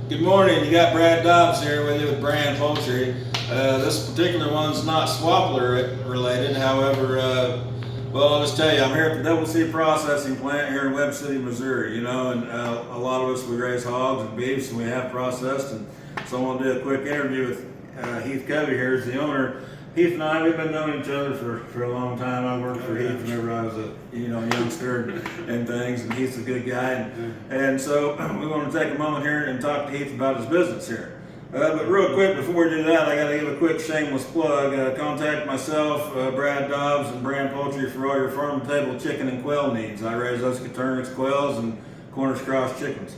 Good morning. You got Brad Dobbs here with you with Brand Poultry. This particular one's not Swappler related. However, well, I'll just tell you, I'm here at the Double C processing plant here in Webb City, Missouri. You know, and a lot of us, we raise hogs and beefs, and we have processed. And so I want to do a quick interview with Heath Covey here, is the owner. Heath and I, we've been knowing each other for a long time. I worked for Heath whenever I was a youngster and things, and Heath's a good guy. And so we want to take a moment here and talk to Heath about his business here. But real quick, before we do that, I got to give a quick shameless plug. Contact myself, Brad Dobbs, and Brand Poultry for all your farm-to-table chicken and quail needs. I raise Usqueturnics, turnips, quails, and Cornish cross chickens.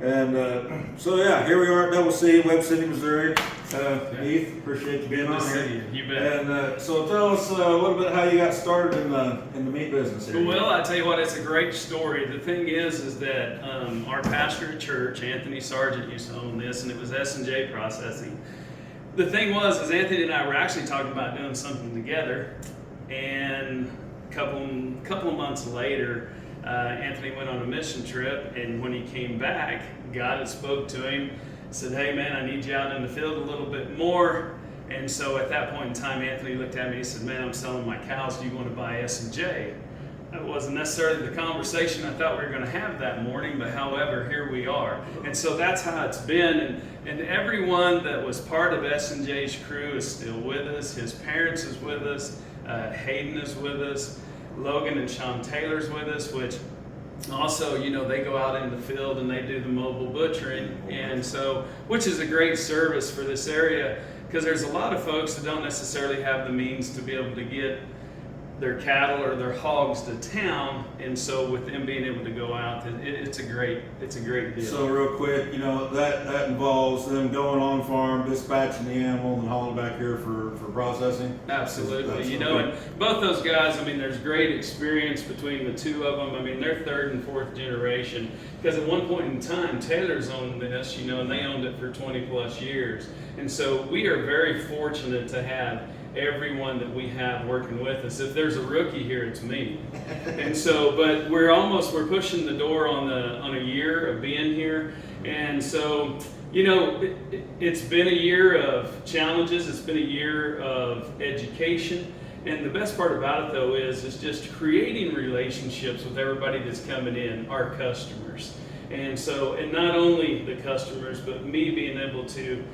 And so yeah, here we are at Double C, Webb City, Missouri. Heath, appreciate you being on here. You bet. And so tell us a little bit how you got started in the meat business here. Well, I tell you what, it's a great story. The thing is that our pastor at church, Anthony Sargent, used to own this, and it was S&J Processing. The thing was, is Anthony and I were actually talking about doing something together, and a couple of months later, Anthony went on a mission trip, and when he came back, God had spoke to him, said, "Hey man, I need you out in the field a little bit more." And so at that point in time, Anthony looked at me and said, "Man, I'm selling my cows. Do you want to buy S&J?" That wasn't necessarily the conversation I thought we were going to have that morning, but however, here we are. And so that's how it's been. And everyone that was part of S&J's crew is still with us. His parents is with us. Hayden is with us. Logan and Sean Taylor's with us, which also, they go out in the field and they do the mobile butchering, and so, which is a great service for this area, because there's a lot of folks that don't necessarily have the means to be able to get their cattle or their hogs to town, and so with them being able to go out, it's a great deal. So real quick, that involves them going on farm, dispatching the animal, and hauling back here for processing. Absolutely, and both those guys, there's great experience between the two of them. They're third and fourth generation, because at one point in time, Taylor's owned this, and they owned it for 20 plus years, and so we are very fortunate to have everyone that we have working with us. If there's a rookie here, it's me. And so, but we're pushing the door on a year of being here. And so, it's been a year of challenges. It's been a year of education. And the best part about it, though, is just creating relationships with everybody that's coming in, our customers. And so, and not only the customers, but me being able to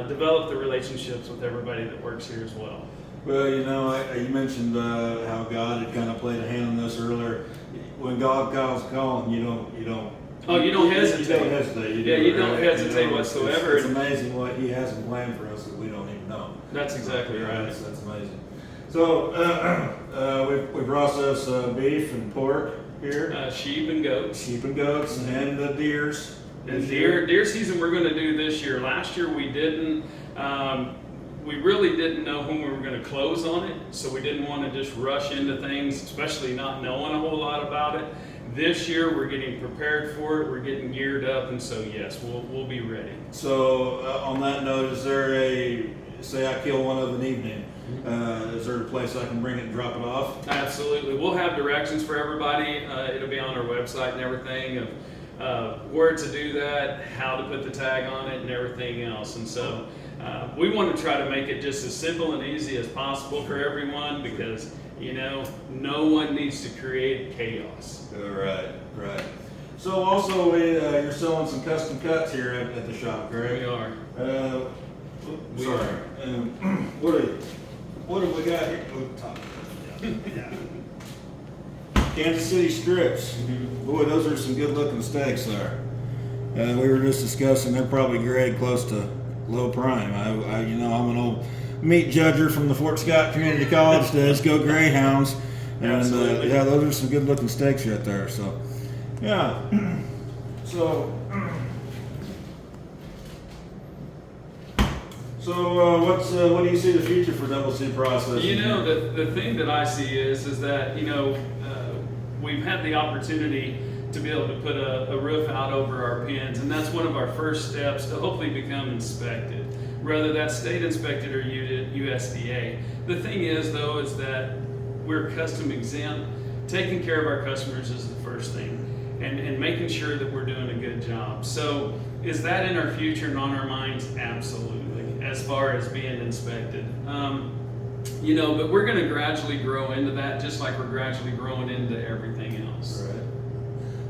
develop the relationships with everybody that works here as well. Well, you mentioned how God had kind of played a hand in this earlier. When God calls calling, you don't hesitate. You don't hesitate. You don't hesitate whatsoever. It's amazing what He has in plan for us that we don't even know. That's exactly right. That's amazing. So we process beef and pork here. Sheep and goats. And the deers. And deer season we're going to do this year. Last year we didn't. We really didn't know when we were going to close on it, so we didn't want to just rush into things, especially not knowing a whole lot about it. This year we're getting prepared for it. We're getting geared up, and so yes, we'll be ready. So on that note, is there say I kill one of an evening? Is there a place I can bring it and drop it off? Absolutely. We'll have directions for everybody. It'll be on our website and everything of where to do that, how to put the tag on it, and everything else. And so we want to try to make it just as simple and easy as possible for everyone, because no one needs to create chaos. Right. So also you're selling some custom cuts here at the shop, correct? We are. What have we got here? Kansas City strips. Boy, those are some good looking steaks there. We were just discussing, they're probably grade close to low prime. I'm an old meat judger from the Fort Scott Community College days. Go Greyhounds. And those are some good looking steaks right there. So yeah. So what do you see the future for Double C processing? The thing that I see is that we've had the opportunity to be able to put a roof out over our pens, and that's one of our first steps to hopefully become inspected, whether that's state inspected or USDA. The thing is, though, is that we're custom exempt. Taking care of our customers is the first thing. and making sure that we're doing a good job. So is that in our future and on our minds? Absolutely, as far as being inspected. But we're going to gradually grow into that, just like we're gradually growing into everything else. Right.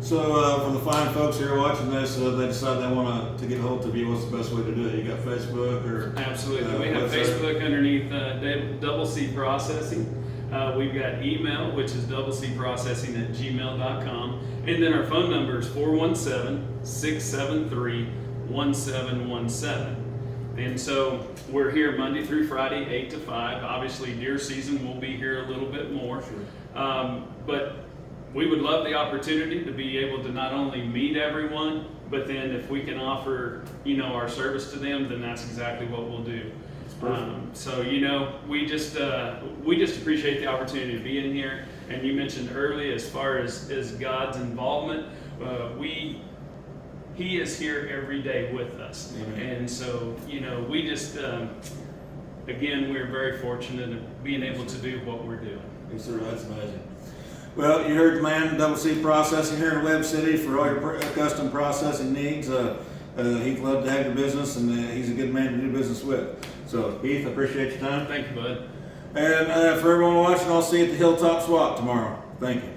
So, from the fine folks here watching this, they decide they want to get a hold of you. What's the best way to do it? You got Facebook or? Absolutely. We have website? Facebook underneath Double C Processing. We've got email, which is doublecprocessing@gmail.com. And then our phone number is 417-673-1717. And so we're here Monday through Friday, 8 to 5. Obviously, deer season will be here a little bit more. Sure. But we would love the opportunity to be able to not only meet everyone, but then if we can offer, our service to them, then that's exactly what we'll do. So we just appreciate the opportunity to be in here. And you mentioned early, as far as God's involvement, He is here every day with us. Amen. And so we just again, we're very fortunate in being able to do what we're doing. Yes, sir. That's amazing. Well, you heard the man, Double C Processing here in Webb City for all your custom processing needs. He'd love to have your business, and he's a good man to do business with. So, Heath, I appreciate your time. Thank you, bud. And for everyone watching, I'll see you at the Hilltop Swap tomorrow. Thank you.